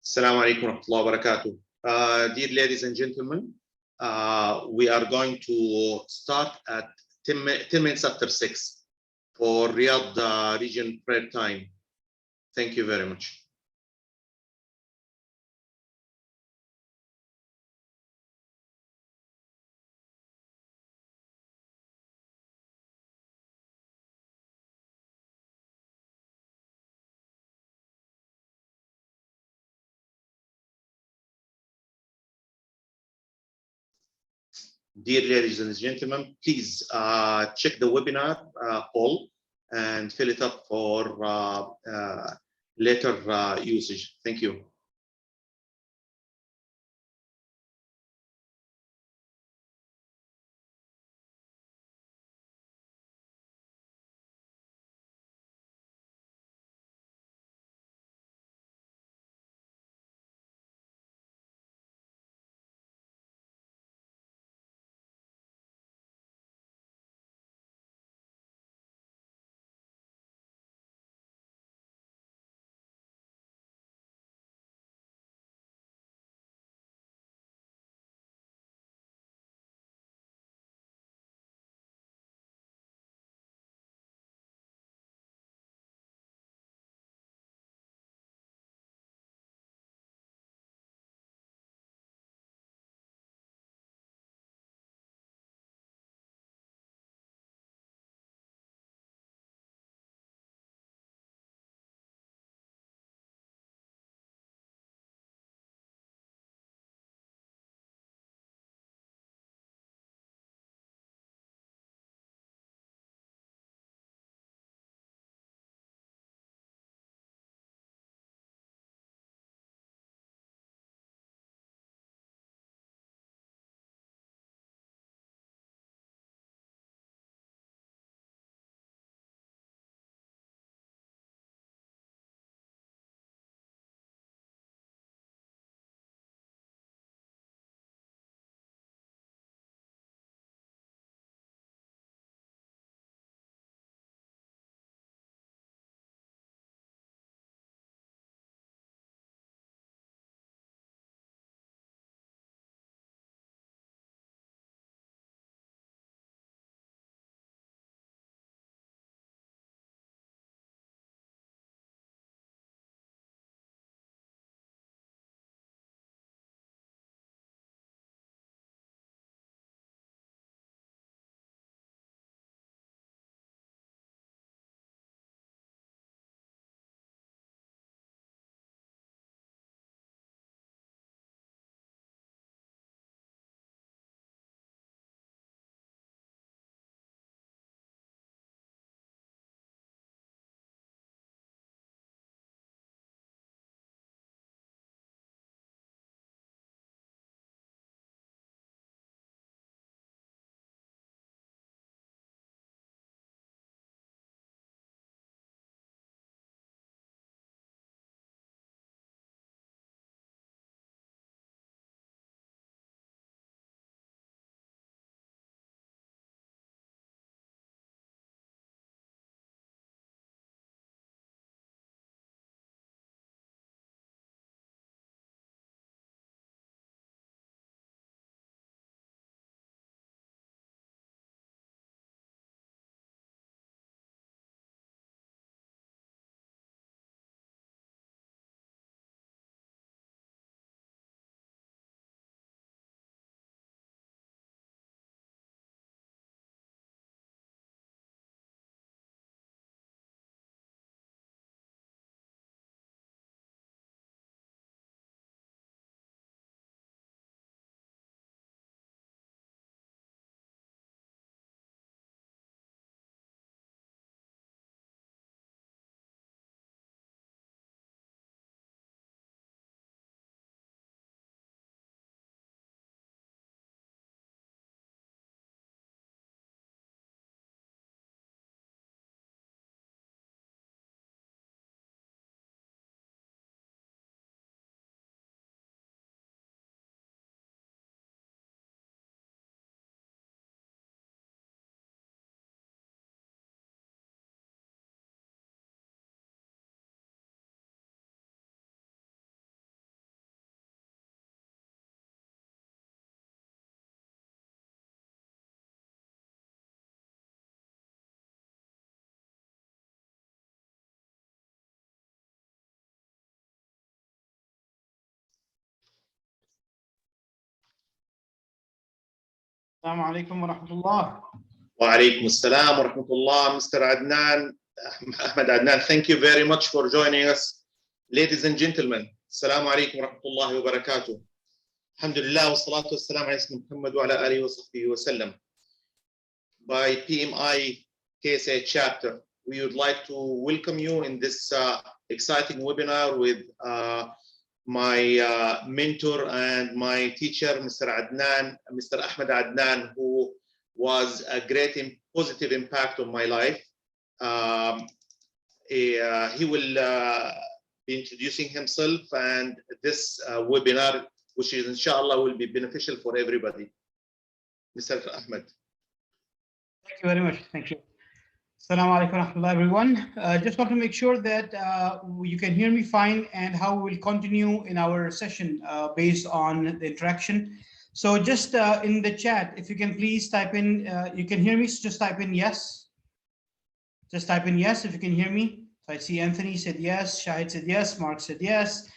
Assalamu alaikum wa rahmatullahi wa barakatuh. Dear ladies and gentlemen, we are going to start at 10 minutes after 6 for Riyadh region prayer time. Thank you very much. Dear ladies and gentlemen, please check the webinar poll and fill it up for later usage. Thank you. Assalamu alaikum wa rahmatullah. Wa alaikum assalam wa rahmatullah. Mr. Ahmed Adnan, thank you very much for joining us. Ladies and gentlemen, assalamu alaikum wa rahmatullahi wa barakatuh. Alhamdulillah wa salatu wa salam ala Muhammad wa ala alihi wa sahbihi wa sallam. By PMI KSA chapter, we would like to welcome you in this exciting webinar with my mentor and my teacher, Mr. Ahmed Adnan, who was a great and positive impact on my life. He will be introducing himself, and this webinar, which is inshallah will be beneficial for everybody. Mr. Ahmed. Thank you very much. Thank you. Assalamu alaikum wa rahmatullah, everyone. Just want to make sure that you can hear me fine and how we'll continue in our session based on the interaction. So just in the chat, if you can please type in, you can hear me, so just type in yes. Just type in yes if you can hear me. So I see Anthony said yes, Shahid said yes, Mark said yes.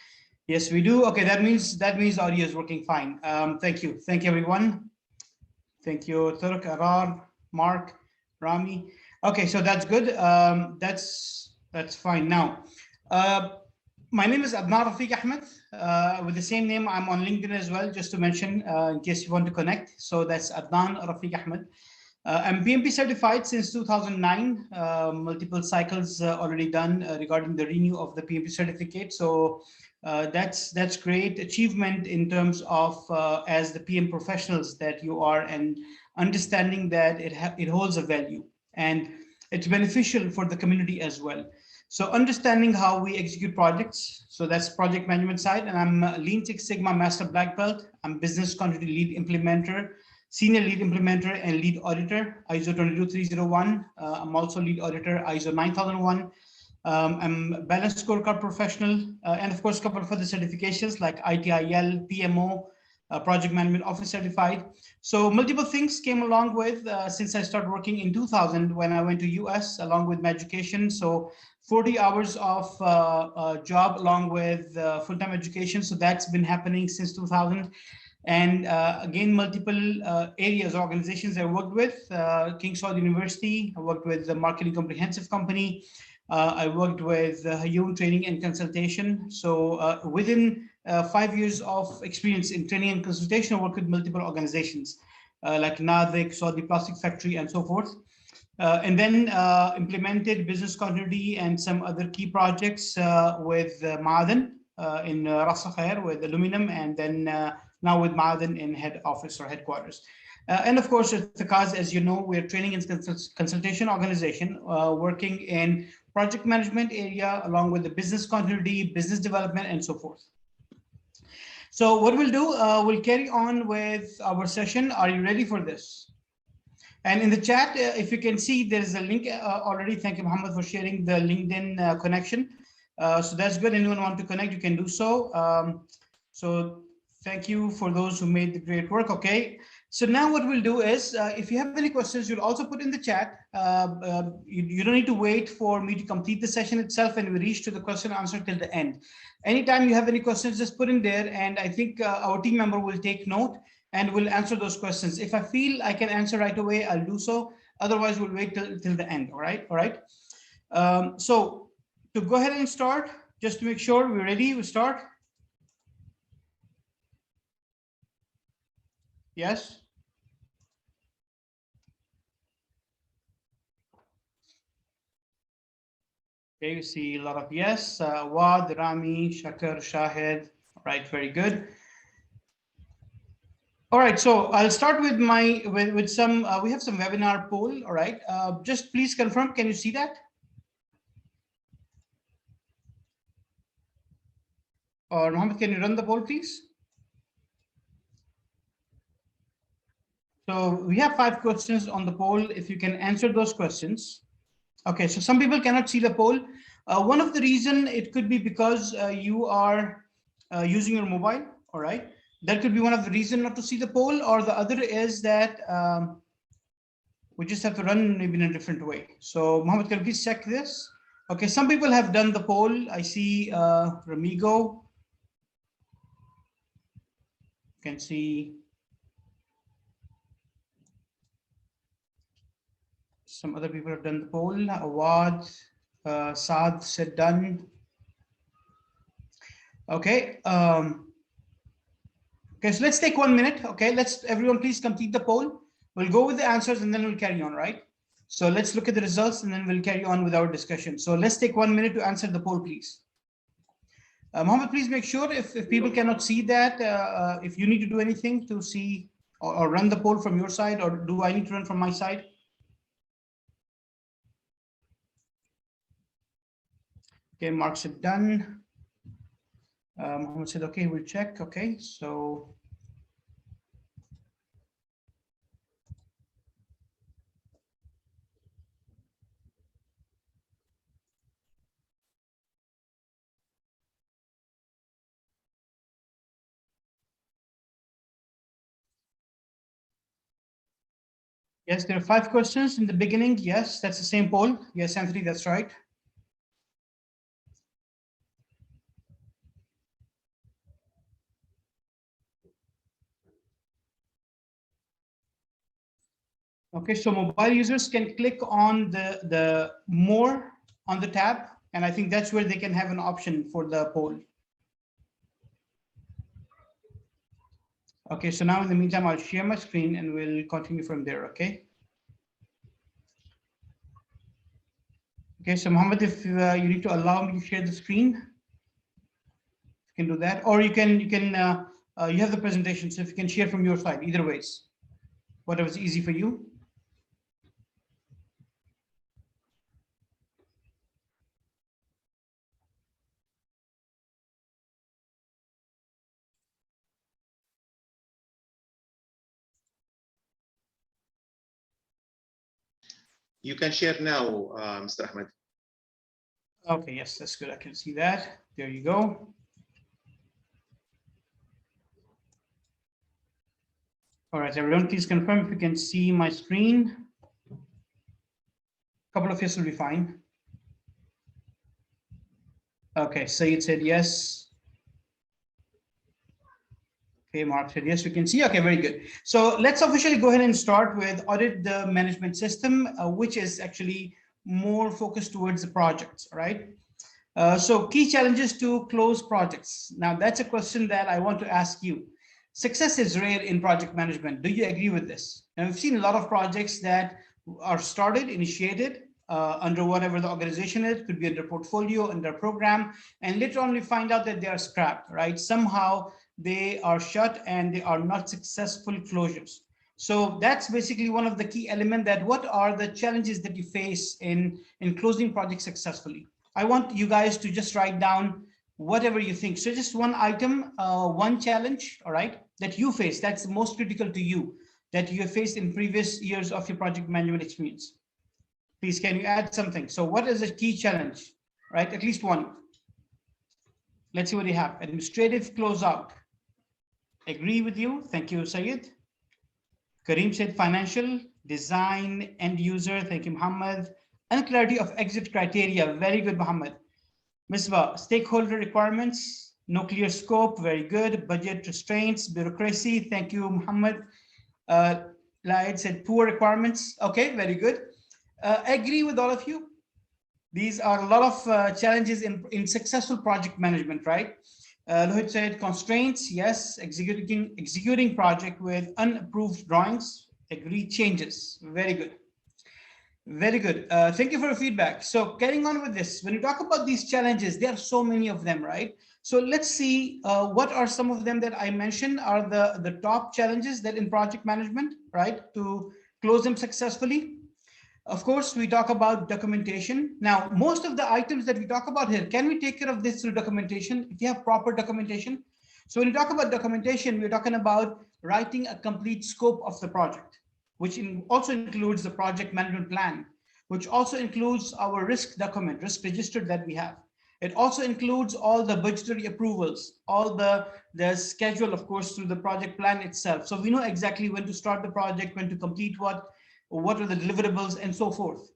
Yes, we do. Okay, that means audio is working fine. Thank you. Thank you, everyone. Thank you, Turk, Arar, Mark, Rami. Okay, so that's good. That's fine. Now, my name is Adnan Rafiq Ahmed. With the same name, I'm on LinkedIn as well, just to mention in case you want to connect. So that's Adnan Rafiq Ahmed. I'm PMP certified since 2009. Multiple cycles already done regarding the renew of the PMP certificate. So that's great achievement in terms of as the PM professionals that you are, and understanding that it holds a value and it's beneficial for the community as well. So understanding how we execute projects. So that's project management side, and I'm a Lean Six Sigma Master Black Belt. I'm business continuity lead implementer, senior lead implementer, and lead auditor, ISO 22301. I'm also lead auditor, ISO 9001. I'm balanced scorecard professional, and of course, a couple of other certifications like ITIL, PMO, project management office certified. So multiple things came along with since I started working in 2000 when I went to US along with my education. So 40 hours of job along with full-time education. So that's been happening since 2000. And again, multiple areas, organizations I worked with, King Saud University, I worked with the Marketing Comprehensive Company. I worked with Hayun Training and Consultation. So within 5 years of experience in training and consultation, I worked with multiple organizations like Nadik, Saudi Plastic Factory, and so forth. And then implemented business continuity and some other key projects with Ma'aden in Ras Al Khair with aluminum, and then now with Ma'aden in head office or headquarters. And of course, at the cause, as you know, we're training and consultation organization working in project management area along with the business continuity, business development, and so forth. So what we'll do, we'll carry on with our session. Are you ready for this? And in the chat, if you can see, there's a link already. Thank you, Muhammad, for sharing the LinkedIn connection. So that's good. Anyone want to connect, you can do so. So thank you for those who made the great work. Okay. So now what we'll do is, if you have any questions, you'll also put in the chat. You don't need to wait for me to complete the session itself and we reach to the question and answer till the end. Anytime you have any questions, just put in there, and I think our team member will take note and will answer those questions. If I feel I can answer right away, I'll do so. Otherwise, we'll wait till the end. All right. All right. So to go ahead and start, just to make sure we're ready, we start. Yes. Okay, you see a lot of yes. Wad, Rami, Shakir, Shahid. All right, very good. All right, so I'll start with with some. We have some webinar poll. All right, just please confirm. Can you see that? Or Mohammed, can you run the poll, please? So we have 5 questions on the poll. If you can answer those questions. Okay, so some people cannot see the poll. One of the reason, it could be because you are using your mobile. All right, that could be one of the reason not to see the poll, or the other is that we just have to run maybe in a different way. So Mohammed, can you please check this? Okay, some people have done the poll. I see Ramigo. You can see Some other people have done the poll. Awad, Saad said done. Okay. Okay, so let's take 1 minute. Okay, let's everyone please complete the poll. We'll go with the answers and then we'll carry on, right? So let's look at the results and then we'll carry on with our discussion. So let's take 1 minute to answer the poll, please. Mohammed, please make sure if people cannot see that, if you need to do anything to see or run the poll from your side, or do I need to run from my side? Okay, Mark said done. Mohammed said, okay, we'll check. Okay, so. Yes, there are 5 questions in the beginning. Yes, that's the same poll. Yes, Anthony, that's right. Okay, so mobile users can click on the more on the tab, and I think that's where they can have an option for the poll. Okay, so now in the meantime, I'll share my screen and we'll continue from there, okay? Okay, so Mohammed, if you need to allow me to share the screen, you can do that, or you have the presentation, so if you can share from your side, either ways, whatever's easy for you. You can share now, Mr. Ahmed. Okay, yes, that's good. I can see that. There you go. All right, everyone, please confirm if you can see my screen. A couple of yes will be fine. Okay, Sayed said yes. Okay, Mark said yes, we can see. Okay, very good. So let's officially go ahead and start with Audit the Management System, which is actually more focused towards the projects, right? So key challenges to close projects. Now that's a question that I want to ask you. Success is rare in project management. Do you agree with this? Now we've seen a lot of projects that are started, initiated under whatever the organization is, could be under portfolio, under program, and later on we find out that they are scrapped, right? Somehow they are shut and they are not successful closures. So that's basically one of the key elements, that what are the challenges that you face in closing projects successfully? I want you guys to just write down whatever you think. So just one item, one challenge, all right, that you face, that's most critical to you, that you have faced in previous years of your project management experience. Please, can you add something? So what is a key challenge, right? At least one. Let's see what you have. Administrative closeout. Agree with you. Thank you, Sayed. Kareem said financial, design, end user. Thank you, Muhammad. Unclarity of exit criteria. Very good, Muhammad. Misbah, stakeholder requirements, no clear scope. Very good. Budget restraints, bureaucracy. Thank you, Muhammad. Laid said poor requirements. Okay, very good. Agree with all of you. These are a lot of challenges in successful project management, right? Lohit said constraints, yes. Executing project with unapproved drawings. Agree, changes. Very good. Very good. Thank you for your feedback. So getting on with this, when you talk about these challenges, there are so many of them, right? So let's see what are some of them that I mentioned are the top challenges that in project management, right? To close them successfully. Of course, we talk about documentation. Now, most of the items that we talk about here, can we take care of this through documentation? If you have proper documentation. So when you talk about documentation, we're talking about writing a complete scope of the project, which also includes the project management plan, which also includes our risk document, risk register that we have. It also includes all the budgetary approvals, all the schedule, of course, through the project plan itself. So we know exactly when to start the project, when to complete what are the deliverables, and so forth.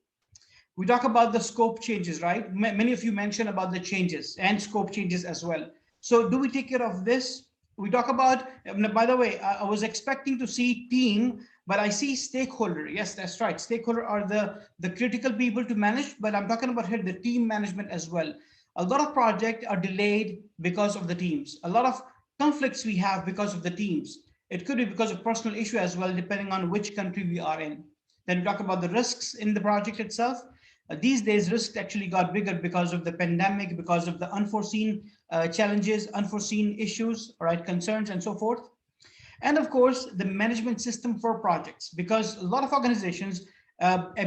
We talk about the scope changes, right? Many of you mentioned about the changes and scope changes as well. So do we take care of this? We talk about, by the way, I was expecting to see team But I see stakeholder. Yes, that's right. Stakeholder are the critical people to manage, but I'm talking about here the team management as well. A lot of projects are delayed because of the teams. A lot of conflicts we have because of the teams. It could be because of personal issue as well, depending on which country we are in. Then we talk about the risks in the project itself. These days, risks actually got bigger because of the pandemic, because of the unforeseen challenges, unforeseen issues, right, concerns, and so forth. And of course, the management system for projects, because a lot of organizations,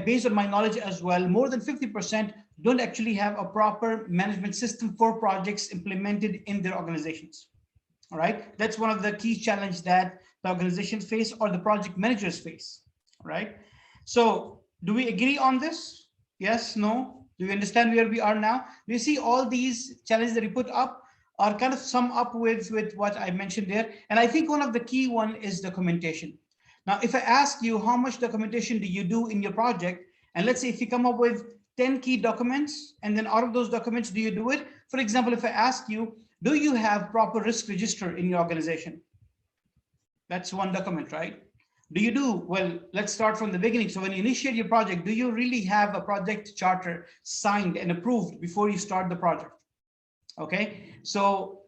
based on my knowledge as well, more than 50% don't actually have a proper management system for projects implemented in their organizations. All right, that's one of the key challenges that the organizations face or the project managers face. All right, so do we agree on this? Yes, no? Do you understand where we are now? Do you see all these challenges that we put up are kind of sum up with what I mentioned there? And I think one of the key one is documentation. Now, if I ask you how much documentation do you do in your project, and let's say if you come up with 10 key documents, and then out of those documents, do you do it? For example, if I ask you, do you have proper risk register in your organization? That's one document, right? Do you do, well, let's start from the beginning. So when you initiate your project, do you really have a project charter signed and approved before you start the project? Okay, so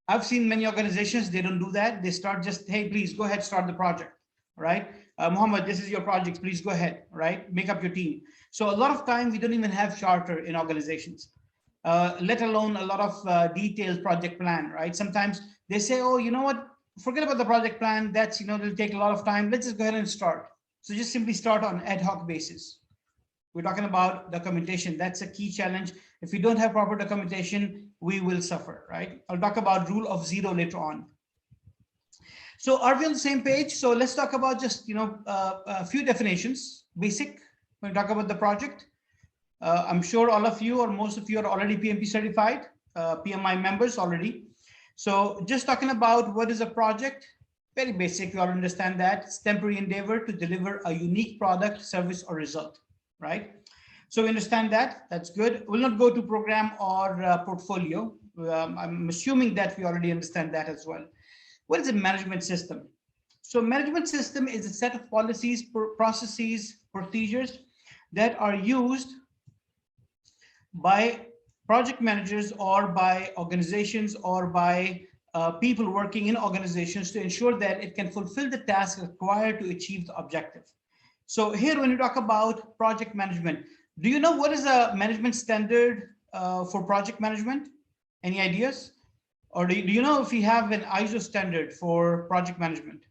I've seen many organizations, they don't do that. They start just, hey, please go ahead, start the project, right? Muhammad, this is your project, please go ahead, right? Make up your team. So a lot of time we don't even have charter in organizations, let alone a lot of detailed project plan, right? Sometimes they say, oh, you know what? Forget about the project plan. That's, it'll take a lot of time. Let's just go ahead and start. So just simply start on ad hoc basis. We're talking about documentation. That's a key challenge. If we don't have proper documentation, we will suffer, right? I'll talk about rule of zero later on. So are we on the same page? So let's talk about just, a few definitions, basic, when we talk about the project. I'm sure all of you or most of you are already PMP certified, PMI members already. So just talking about what is a project, very basic, you all understand that. It's temporary endeavor to deliver a unique product, service, or result, right? So we understand that, that's good. We'll not go to program or portfolio. I'm assuming that we already understand that as well. What is a management system? So management system is a set of policies, processes, procedures that are used by project managers or by organizations or by people working in organizations to ensure that it can fulfill the task required to achieve the objective. So here, when you talk about project management, do you know what is a management standard for project management? Any ideas? Or do you know if we have an ISO standard for project management?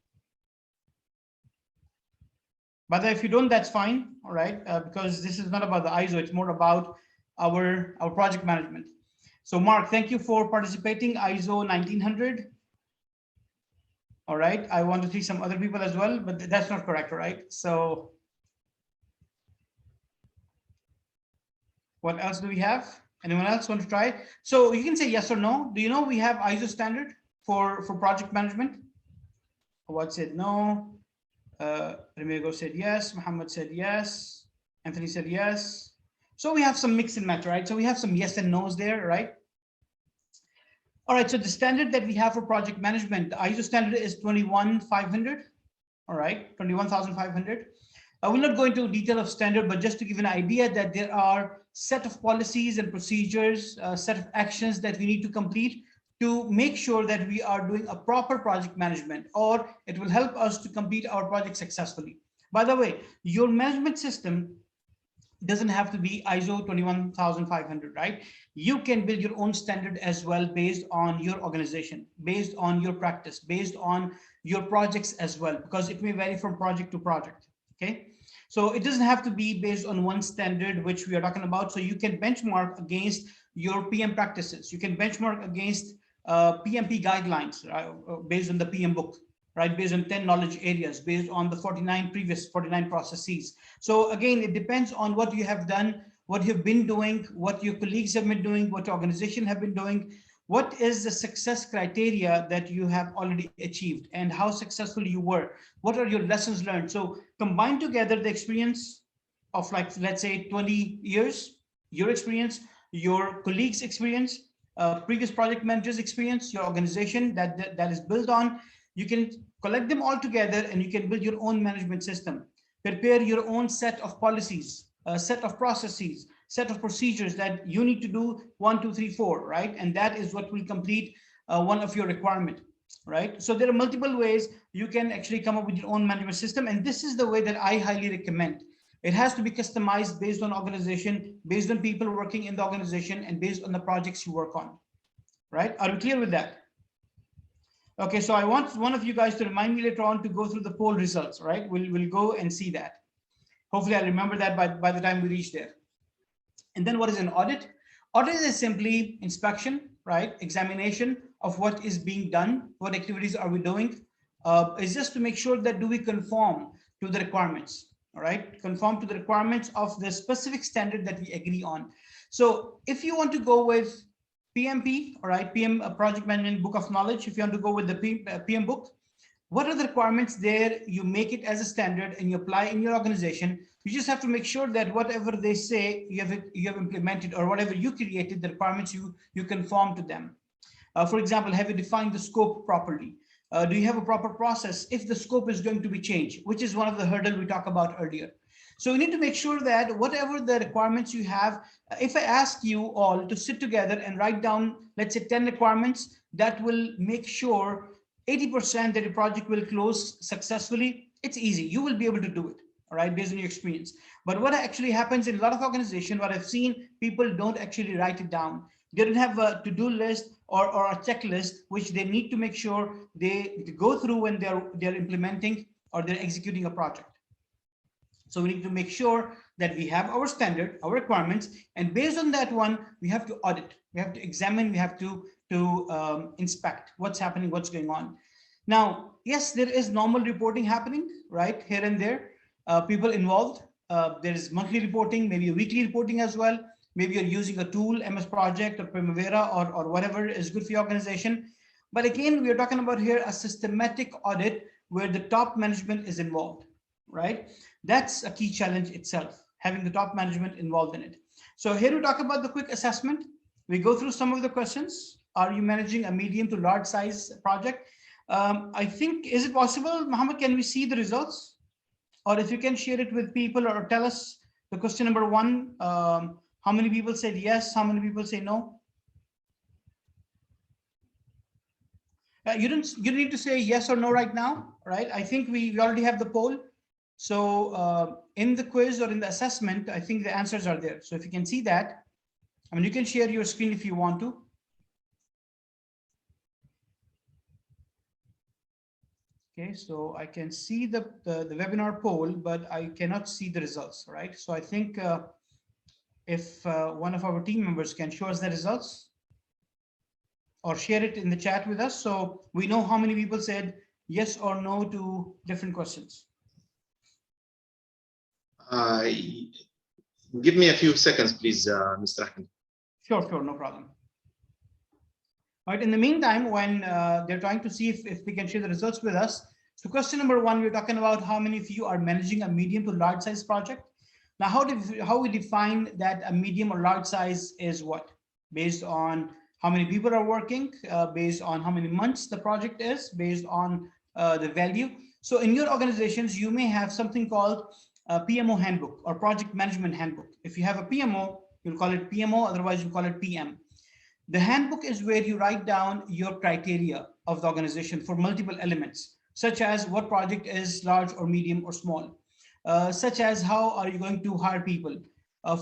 But if you don't, that's fine, all right, because this is not about the ISO, it's more about our project management. So Mark, thank you for participating, ISO 1900. All right, I want to see some other people as well, but that's not correct, right? So what else do we have? Anyone else want to try? So you can say yes or no. Do you know we have ISO standard for project management? What said no? Remego said yes. Muhammad said yes. Anthony said yes. So we have some mix and match, right? So we have some yes and no's there, right? All right, so the standard that we have for project management, the ISO standard is 21500. All right, 21500. I will not go into detail of standard, but just to give an idea that there are set of policies and procedures, set of actions that we need to complete to make sure that we are doing a proper project management, or it will help us to complete our project successfully. By the way, your management system doesn't have to be ISO 21500, right? You can build your own standard as well based on your organization, based on your practice, based on your projects as well, because it may vary from project to project, okay? So it doesn't have to be based on one standard, which we are talking about. So you can benchmark against your PM practices. You can benchmark against PMP guidelines, right, based on the PM book, right, based on 10 knowledge areas, based on the 49 processes. So again, it depends on what you have done, what you've been doing, what your colleagues have been doing, what your organization have been doing, what is the success criteria that you have already achieved and how successful you were, what are your lessons learned. So combine together the experience of, like, let's say 20 years, your experience, your colleagues' experience, previous project managers' experience, your organization that is built on. you can collect them all together and you can build your own management system, prepare your own set of policies, a set of processes, set of procedures that you need to do 1, 2, 3, 4, right? And that is what will complete one of your requirement, right? So there are multiple ways you can actually come up with your own management system. And this is the way that I highly recommend. It has to be customized based on organization, based on people working in the organization, and based on the projects you work on, right? Are we clear with that? Okay, so I want one of you guys to remind me later on to go through the poll results, right? We'll go and see that. Hopefully I'll remember that by the time we reach there. And then what is an audit? Audit is simply inspection, right? Examination of what is being done, what activities are we doing. It's just to make sure that do we conform to the requirements, all right? Conform to the requirements of the specific standard that we agree on. So if you want to go with PMP, all right, PM Project Management Book of Knowledge, if you want to go with the PM book, what are the requirements there? You make it as a standard and you apply in your organization. You just have to make sure that whatever they say you have implemented, or whatever you created, the requirements you conform to them. For example, have you defined the scope properly? Do you have a proper process if the scope is going to be changed, which is one of the hurdles we talked about earlier. So we need to make sure that whatever the requirements you have, if I ask you all to sit together and write down, let's say 10 requirements, that will make sure 80% that your project will close successfully. It's easy. You will be able to do it, all right, based on your experience. But what actually happens in a lot of organizations, what I've seen, people don't actually write it down. They don't have a to-do list or a checklist, which they need to make sure they go through when they're implementing or they're executing a project. So we need to make sure that we have our standard, our requirements, and based on that one, we have to audit, we have to examine, we have to inspect what's happening, what's going on. Now, yes, there is normal reporting happening, right, here and there. People involved. There is monthly reporting, maybe a weekly reporting as well. Maybe you're using a tool, MS Project or Primavera or whatever is good for your organization. But again, we are talking about here a systematic audit where the top management is involved, right? That's a key challenge itself, having the top management involved in it. So here we talk about the quick assessment. We go through some of the questions. Are you managing a medium to large size project? I think, is it possible, Mohammed, can we see the results? Or if you can share it with people or tell us the question number 1, how many people said yes? How many people say no? You don't need to say yes or no right now, right? I think we already have the poll. So in the quiz or in the assessment, I think the answers are there. So if you can see that, I mean, you can share your screen if you want to. Okay, so I can see the webinar poll, but I cannot see the results, right? So I think if one of our team members can show us the results or share it in the chat with us, so we know how many people said yes or no to different questions. Give me a few seconds, please, Mr. Ahmed. Sure, no problem. All right, in the meantime, when they're trying to see if they can share the results with us. So question number 1, we're talking about how many of you are managing a medium to large size project. Now, how we define that a medium or large size is what? Based on how many people are working, based on how many months the project is, based on the value. So in your organizations, you may have something called a PMO handbook or project management handbook. If you have a PMO, you'll call it PMO, otherwise you call it PM. The handbook is where you write down your criteria of the organization for multiple elements, such as what project is large or medium or small, such as how are you going to hire people,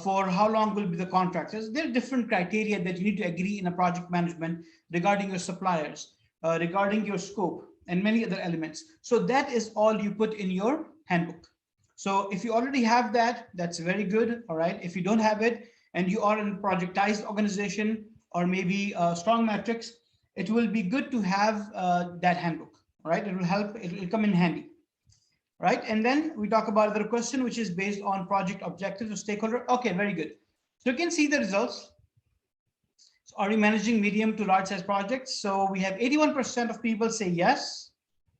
for how long will be the contractors. There are different criteria that you need to agree in a project management regarding your suppliers, regarding your scope, and many other elements. So that is all you put in your handbook. So if you already have that, that's very good. All right. If you don't have it and you are in a projectized organization or maybe strong metrics, it will be good to have that handbook. All right. It will help. It will come in handy. Right. And then we talk about the question, which is based on project objectives or stakeholder. OK, very good. So you can see the results. So are you managing medium to large size projects? So we have 81% of people say yes.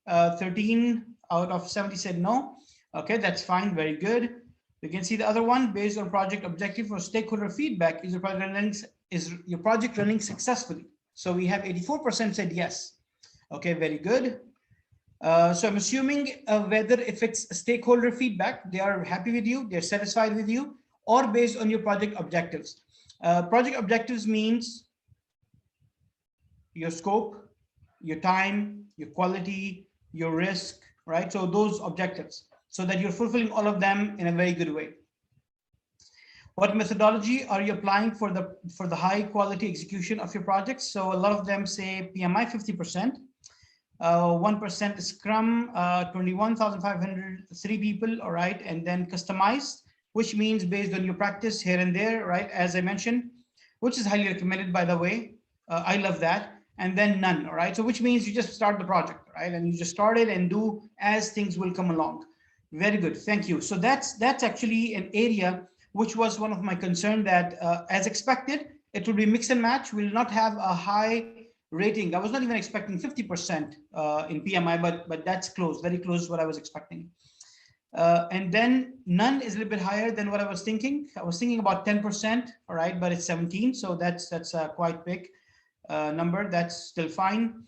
13 out of 70 said no. Okay, that's fine. Very good. You can see the other one based on project objective or stakeholder feedback. Is your project running successfully? So we have 84% said yes. Okay, very good. So I'm assuming whether if it's stakeholder feedback, they are happy with you, they're satisfied with you, or based on your project objectives. Project objectives means your scope, your time, your quality, your risk, right? So those objectives, so that you're fulfilling all of them in a very good way. What methodology are you applying for the high quality execution of your projects? So a lot of them say PMI 50%, 1% Scrum, 21,503 people, all right, and then customized, which means based on your practice here and there, right, as I mentioned, which is highly recommended, by the way. I love that. And then none, all right, so which means you just start the project, right, and you just start it and do as things will come along. Very good, thank you. So that's actually an area which was one of my concern, that as expected, it will be mix and match. We'll not have a high rating. I was not even expecting 50% in PMI, but that's close, very close to what I was expecting. And then none is a little bit higher than what I was thinking. I was thinking about 10%, all right, but it's 17, so that's a quite big number. That's still fine.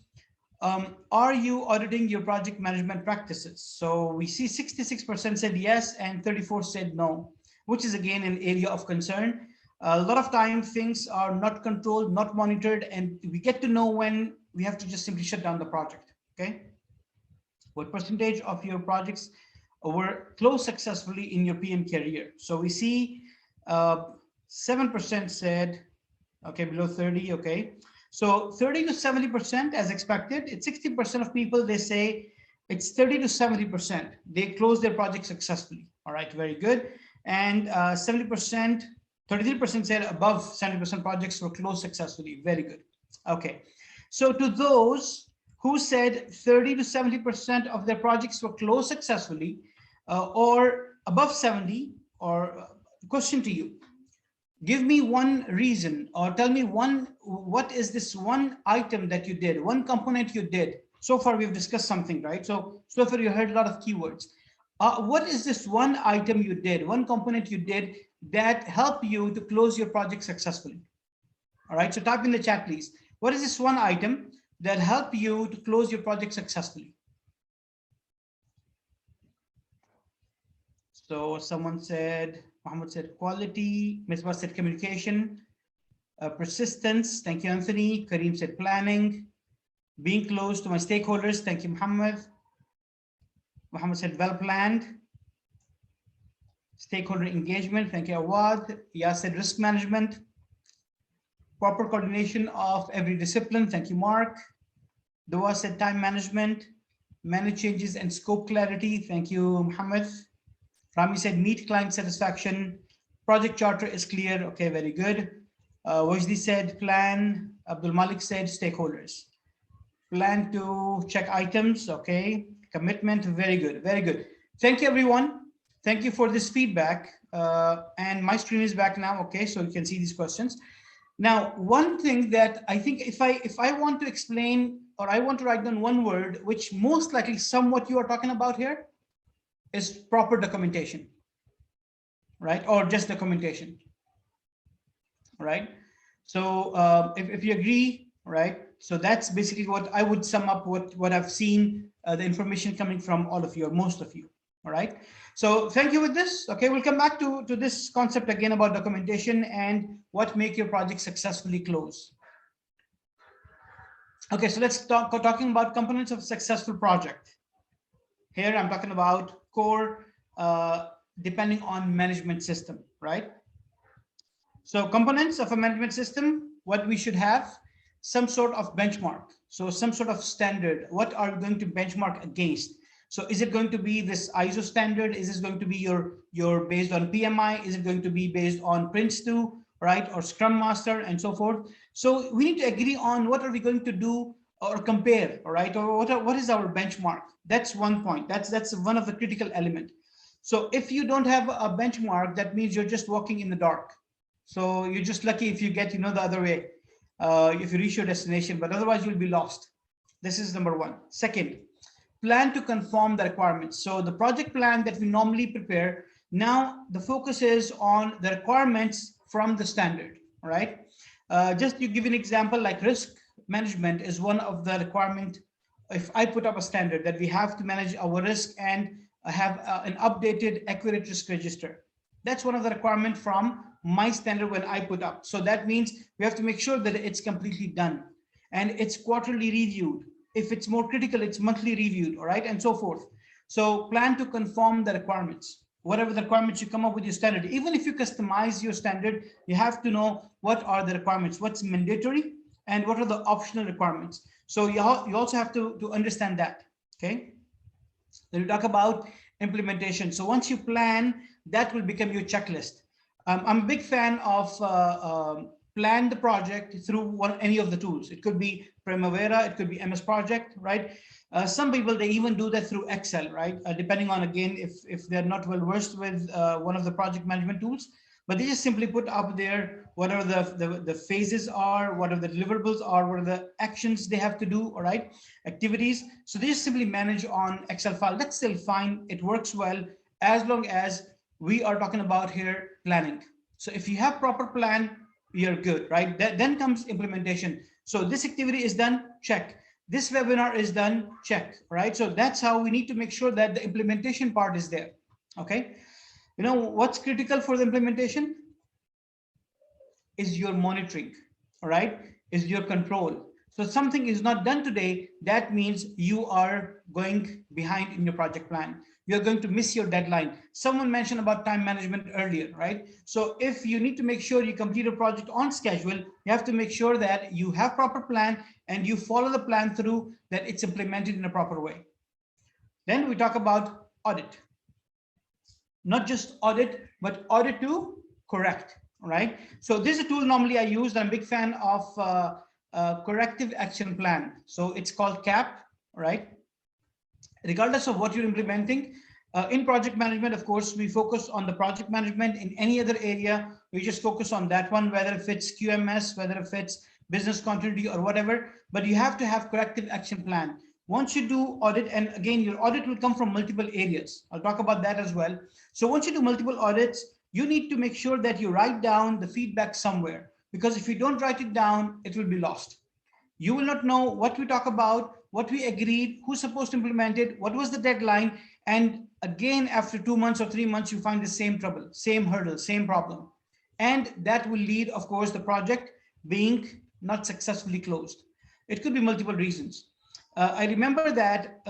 Are you auditing your project management practices? So we see 66% said yes and 34% said no, which is again an area of concern. A lot of time things are not controlled, not monitored, and we get to know when we have to just simply shut down the project, okay? What percentage of your projects were closed successfully in your PM career? So we see 7% said, okay, below 30, okay. So 30 to 70% as expected. It's 60% of people, they say it's 30 to 70%. They close their project successfully, all right, very good. And 70%, 33% said above 70% projects were closed successfully. Very good. Okay. So to those who said 30 to 70% of their projects were closed successfully or above 70, or question to you, give me one reason or tell me what is this one item that you did, one component you did. So far we've discussed something, right? So far you heard a lot of keywords. What is this one item you did, one component you did that helped you to close your project successfully? All right, so type in the chat, please. What is this one item that helped you to close your project successfully? So someone said, Muhammad said quality, Misbah said communication, persistence, thank you, Anthony. Kareem said planning, being close to my stakeholders, thank you, Muhammad. Muhammad said well planned. Stakeholder engagement, thank you, Awad. Yas said risk management. Proper coordination of every discipline, thank you, Mark. Dua said time management. Manage changes and scope clarity, thank you, Muhammad. Rami said meet client satisfaction. Project charter is clear, okay, very good. Wajdi said plan. Abdul Malik said stakeholders. Plan to check items, okay. Commitment, very good, very good. Thank you, everyone. Thank you for this feedback. And my screen is back now, okay, so you can see these questions. Now, one thing that I think if I want to explain, or I want to write down one word, which most likely somewhat you are talking about here, is proper documentation, right? Or just documentation, right? So if you agree, right? So that's basically what I would sum up what I've seen, the information coming from all of you, or most of you, all right? So thank you with this. Okay, we'll come back to this concept again about documentation and what make your project successfully close. Okay, so let's talking about components of successful project. Here I'm talking about core, depending on management system, right? So components of a management system, what we should have, some sort of benchmark. So some sort of standard, what are we going to benchmark against? So is it going to be this ISO standard? Is this going to be your based on PMI? Is it going to be based on Prince2, right? Or Scrum Master and so forth. So we need to agree on what are we going to do or compare, all right? Or what is our benchmark? That's one point. That's one of the critical element. So if you don't have a benchmark, that means you're just walking in the dark. So you're just lucky if you get, the other way, if you reach your destination, but otherwise you'll be lost. This is number one. Second, plan to conform the requirements. So the project plan that we normally prepare, now the focus is on the requirements from the standard, all right? Just to give an example, like risk management is one of the requirement if I put up a standard that we have to manage our risk and have an updated, accurate risk register. That's one of the requirements from my standard when I put up. So that means we have to make sure that it's completely done and it's quarterly reviewed. If it's more critical, it's monthly reviewed, all right, and so forth. So plan to conform the requirements. Whatever the requirements you come up with your standard, even if you customize your standard, you have to know what are the requirements, what's mandatory, and what are the optional requirements. So you also have to understand that, okay? Then we talk about implementation. So once you plan, that will become your checklist. I'm a big fan of plan the project through any of the tools. It could be Primavera, it could be MS Project, right? Some people, they even do that through Excel, right? Depending on, again, if they're not well versed with one of the project management tools, but they just simply put up there whatever the phases are, whatever the deliverables are, what are the actions they have to do, all right, activities. So they just simply manage on Excel file. That's still fine. It works well as long as we are talking about here planning. So if you have proper plan, you're good, right? Then comes implementation. So this activity is done, check. This webinar is done, check, right? So that's how we need to make sure that the implementation part is there, okay? You know, what's critical for the implementation is your monitoring, all right? Is your control. So something is not done today, that means you are going behind in your project plan. You're going to miss your deadline. Someone mentioned about time management earlier, right? So if you need to make sure you complete a project on schedule, you have to make sure that you have proper plan and you follow the plan through, that it's implemented in a proper way. Then we talk about audit. Not just audit, but audit to correct, right? So this is a tool normally I use. I'm a big fan of corrective action plan. So it's called CAP, right? Regardless of what you're implementing, in project management, of course, we focus on the project management. In any other area, we just focus on that one, whether if it's QMS, whether if it's business continuity or whatever, but you have to have corrective action plan. Once you do audit, and again, your audit will come from multiple areas. I'll talk about that as well. So once you do multiple audits, you need to make sure that you write down the feedback somewhere, because if you don't write it down, it will be lost. You will not know what we talk about, what we agreed, who's supposed to implement it, what was the deadline. And again, after 2 months or 3 months, you find the same trouble, same hurdle, same problem. And that will lead, of course, the project being not successfully closed. It could be multiple reasons. I remember that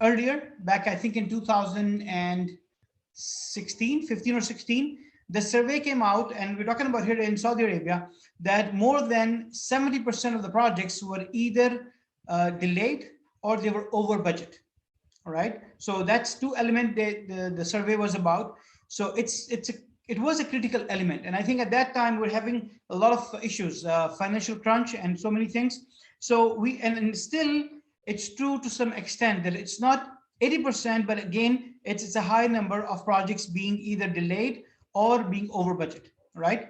earlier, back I think in 2016, 15 or 16, the survey came out, and we're talking about here in Saudi Arabia, that more than 70% of the projects were either delayed or they were over budget. All right. So that's two elements that the survey was about. So it was a critical element. And I think at that time we're having a lot of issues, financial crunch and so many things. So and still it's true to some extent that it's not 80%, but again, it's a high number of projects being either delayed or being over budget, right?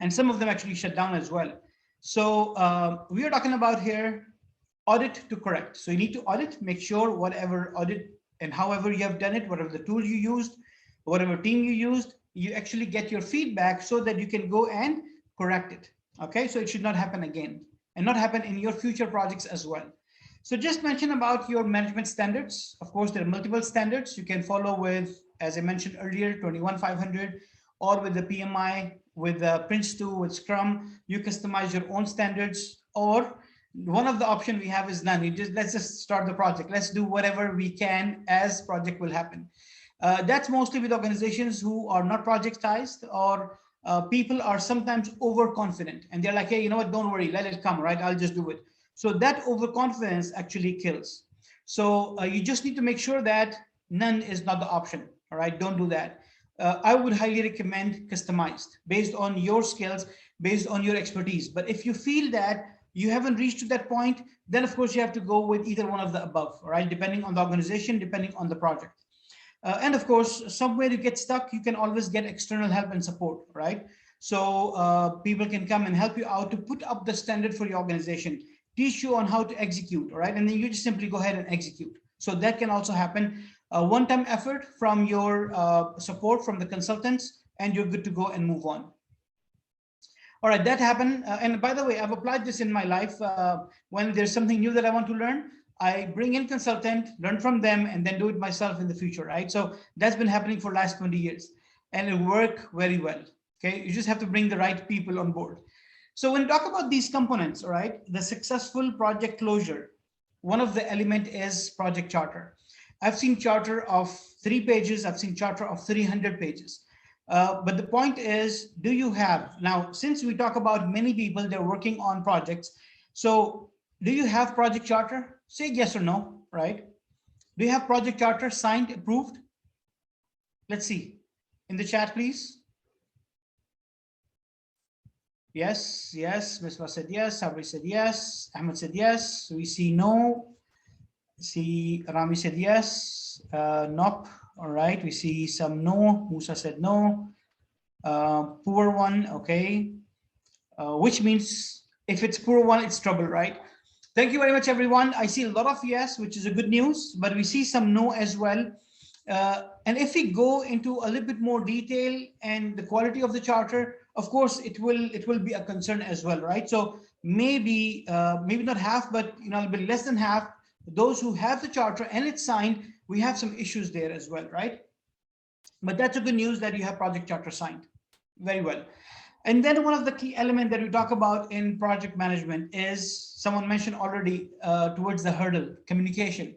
And some of them actually shut down as well. So we are talking about here audit to correct. So you need to audit, make sure whatever audit and however you have done it, whatever the tool you used, whatever team you used, you actually get your feedback so that you can go and correct it. Okay, so it should not happen again and not happen in your future projects as well. So just mention about your management standards. Of course, there are multiple standards you can follow with, as I mentioned earlier, 21500, or with the PMI, with Prince2, with Scrum. You customize your own standards, or one of the options we have is none. Let's just start the project. Let's do whatever we can as project will happen. That's mostly with organizations who are not projectized, or people are sometimes overconfident and they're like, hey, you know what, don't worry, let it come, right? I'll just do it. So that overconfidence actually kills. So you just need to make sure that none is not the option. All right, don't do that. I would highly recommend customized based on your skills, based on your expertise. But if you feel that you haven't reached to that point, then of course you have to go with either one of the above, all right? Depending on the organization, depending on the project. And of course, somewhere you get stuck, you can always get external help and support, right? So people can come and help you out to put up the standard for your organization, teach you on how to execute, all right? And then you just simply go ahead and execute. So that can also happen. A one-time effort from your support from the consultants, and you're good to go and move on. All right, that happened. And by the way, I've applied this in my life. When there's something new that I want to learn, I bring in consultant, learn from them, and then do it myself in the future, right? So that's been happening for last 20 years, and it worked very well. Okay, you just have to bring the right people on board. So when we talk about these components, all right, the successful project closure, one of the element is project charter. I've seen charter of 3 pages. I've seen charter of 300 pages. But the point is, do you have, now, since we talk about many people, they're working on projects. So do you have project charter? Say yes or no, right? Do you have project charter signed, approved? Let's see. In the chat, please. Yes, yes. Misbah said yes. Sabri said yes. Ahmed said yes. We see no. See, Rami said yes. Nope. All right. We see some no. Musa said no. Poor one. Okay. Which means if it's poor one, it's trouble, right? Thank you very much, everyone. I see a lot of yes, which is a good news, but we see some no as well. And if we go into a little bit more detail and the quality of the charter, of course, it will be a concern as well, right? So maybe not half, but a bit less than half. Those who have the charter and it's signed, we have some issues there as well, right? But that's a good news that you have project charter signed. Very well. And then one of the key elements that we talk about in project management is, someone mentioned already, towards the hurdle, communication.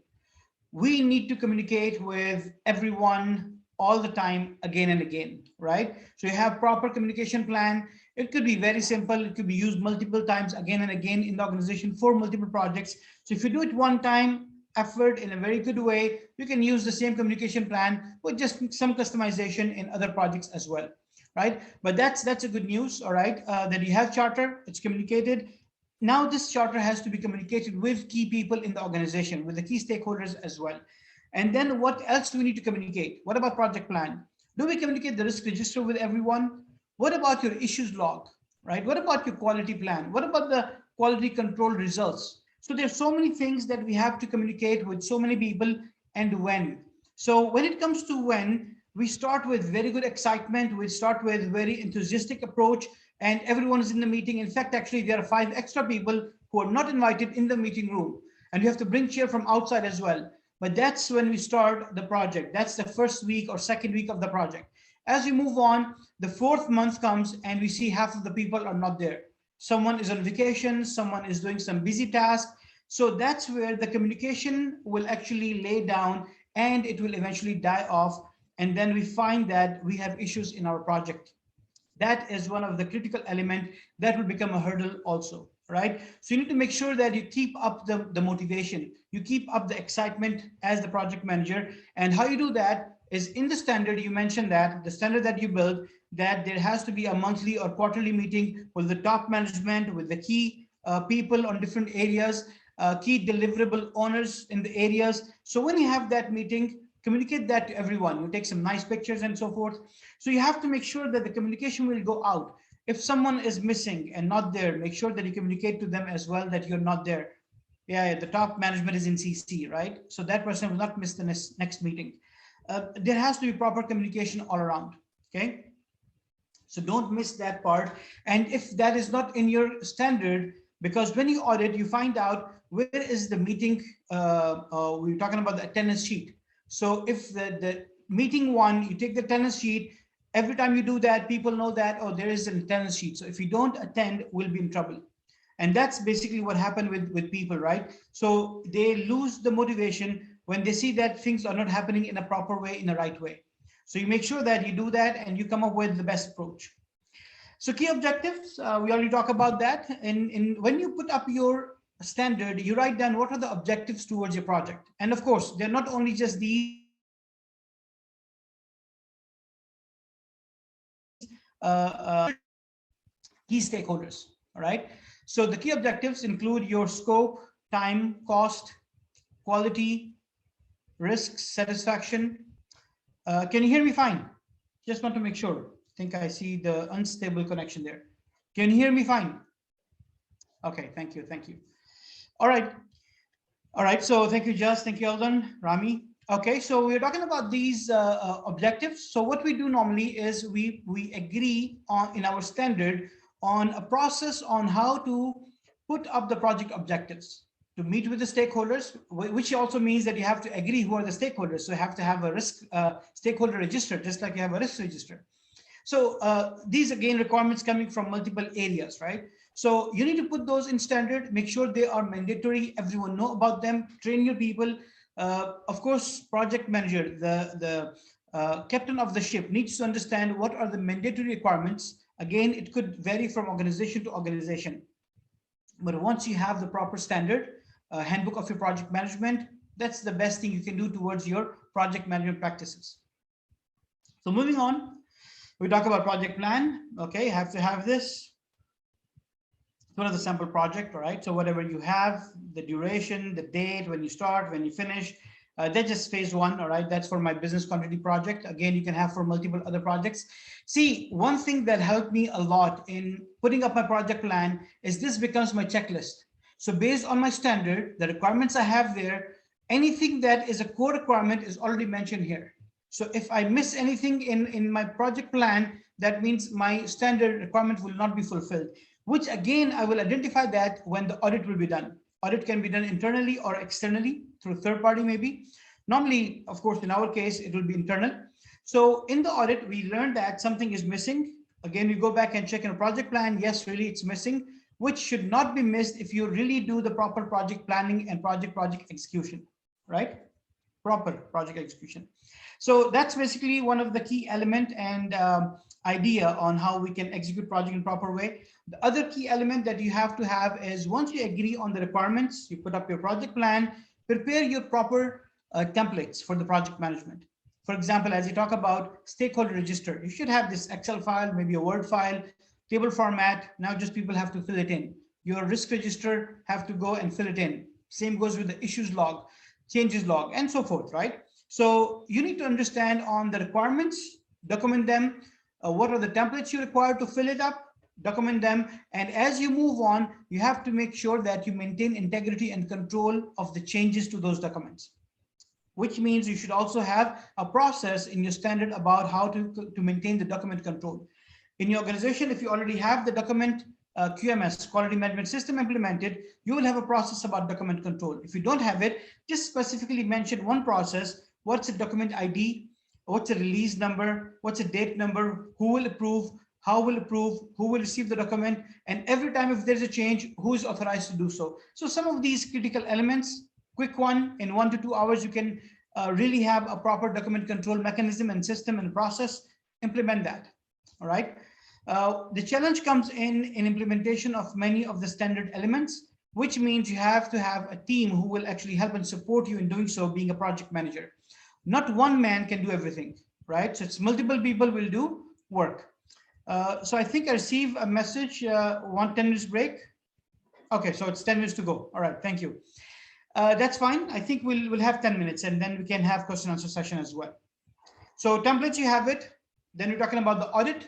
We need to communicate with everyone all the time, again and again, right? So you have proper communication plan. It could be very simple. It could be used multiple times, again and again in the organization for multiple projects. So if you do it one time, effort in a very good way, you can use the same communication plan with just some customization in other projects as well, right? But that's a good news, all right, that you have charter, it's communicated. Now this charter has to be communicated with key people in the organization, with the key stakeholders as well. And then what else do we need to communicate? What about project plan? Do we communicate the risk register with everyone? What about your issues log, right? What about your quality plan? What about the quality control results? So there's so many things that we have to communicate with so many people, and when. So when it comes to when, we start with very good excitement. We start with very enthusiastic approach, and everyone is in the meeting. In fact, actually, there are 5 extra people who are not invited in the meeting room, and you have to bring chair from outside as well. But that's when we start the project. That's the first week or second week of the project. As we move on, the 4th month comes and we see half of the people are not there. Someone is on vacation, someone is doing some busy task. So that's where the communication will actually lay down, and it will eventually die off. And then we find that we have issues in our project. That is one of the critical elements that will become a hurdle also, right? So you need to make sure that you keep up the motivation, you keep up the excitement as the project manager. And how you do that is in the standard. You mentioned that the standard that you build, that there has to be a monthly or quarterly meeting with the top management, with the key people on different areas, key deliverable owners in the areas. So when you have that meeting, communicate that to everyone. You take some nice pictures and so forth. So you have to make sure that the communication will go out. If someone is missing and not there, make sure that you communicate to them as well that you're not there. Yeah, the top management is in CC, right? So that person will not miss the next meeting. There has to be proper communication all around, okay? So don't miss that part. And if that is not in your standard, because when you audit, you find out where is the meeting, we're talking about the attendance sheet. So if the meeting one, you take the attendance sheet, every time you do that, people know that, oh, there is an attendance sheet. So if you don't attend, we'll be in trouble. And that's basically what happened with people, right? So they lose the motivation when they see that things are not happening in a proper way, in the right way. So you make sure that you do that and you come up with the best approach. So key objectives, we already talked about that. And when you put up your standard, you write down what are the objectives towards your project. And of course, they're not only just these key stakeholders, all right? So the key objectives include your scope, time, cost, quality, risks, satisfaction. Can you hear me fine? Just want to make sure. I think I see the unstable connection there. Can you hear me fine? Okay, thank you, thank you. All right, so thank you, Just, thank you, Eldon, Rami. Okay, so we're talking about these objectives. So what we do normally is we agree on in our standard on a process on how to put up the project objectives, to meet with the stakeholders, which also means that you have to agree who are the stakeholders. So you have to have a risk stakeholder register, just like you have a risk register. So these again requirements coming from multiple areas, right? So you need to put those in standard, make sure they are mandatory, everyone know about them, train your people. Of course, project manager, the captain of the ship needs to understand what are the mandatory requirements. Again, it could vary from organization to organization. But once you have the proper standard, handbook of your project management, that's the best thing you can do towards your project management practices. So moving on, we talk about project plan. Okay, have to have this. It's one of the sample project, all right? So whatever you have, the duration, the date, when you start, when you finish, that's just phase one, all right? That's for my business continuity project. Again, you can have for multiple other projects. See, one thing that helped me a lot in putting up my project plan is this becomes my checklist. So based on my standard, the requirements I have there, anything that is a core requirement is already mentioned here. So if I miss anything in my project plan, that means my standard requirement will not be fulfilled, which again, I will identify that when the audit will be done. Audit can be done internally or externally through third party maybe. Normally, of course, in our case, it will be internal. So in the audit, we learned that something is missing. Again, we go back and check in a project plan. Yes, really it's missing, which should not be missed if you really do the proper project planning and project execution, right? Proper project execution. So that's basically one of the key element and idea on how we can execute project in proper way. The other key element that you have to have is once you agree on the requirements, you put up your project plan, prepare your proper templates for the project management. For example, as you talk about stakeholder register, you should have this Excel file, maybe a Word file, table format. Now just people have to fill it in. Your risk register have to go and fill it in. Same goes with the issues log, changes log, and so forth, right? So you need to understand on the requirements, document them. What are the templates you require to fill it up? Document them. And as you move on, you have to make sure that you maintain integrity and control of the changes to those documents, which means you should also have a process in your standard about how to maintain the document control. In your organization, if you already have the document QMS, quality management system implemented, you will have a process about document control. If you don't have it, just specifically mention one process. What's a document ID? What's a release number? What's a date number? Who will approve? How will approve? Who will receive the document? And every time if there's a change, who is authorized to do so? So some of these critical elements, quick one, in 1 to 2 hours, you can really have a proper document control mechanism and system and process, implement that, all right? The challenge comes in implementation of many of the standard elements, which means you have to have a team who will actually help and support you in doing so, being a project manager. Not one man can do everything, right? So it's multiple people will do work. So I think I received a message, 10 minutes break. Okay, so it's 10 minutes to go. All right, thank you. That's fine. I think we'll have 10 minutes and then we can have question and answer session as well. So templates, you have it. Then we're talking about the audit.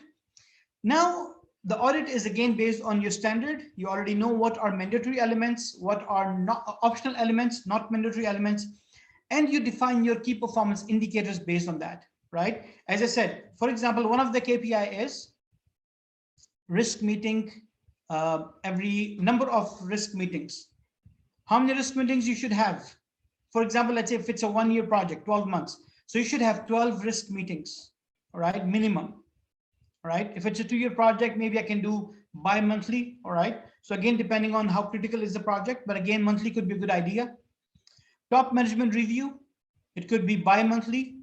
Now, the audit is again based on your standard. You already know what are mandatory elements, what are not optional elements, not mandatory elements, and you define your key performance indicators based on that, right? As I said, for example, one of the KPI is risk meeting, every number of risk meetings. How many risk meetings you should have? For example, let's say if it's a 1-year project, 12 months. So you should have 12 risk meetings, all right, minimum. All right, if it's a 2-year project, maybe I can do bi-monthly, all right? So again, depending on how critical is the project, but again, monthly could be a good idea. Top management review, it could be bi-monthly,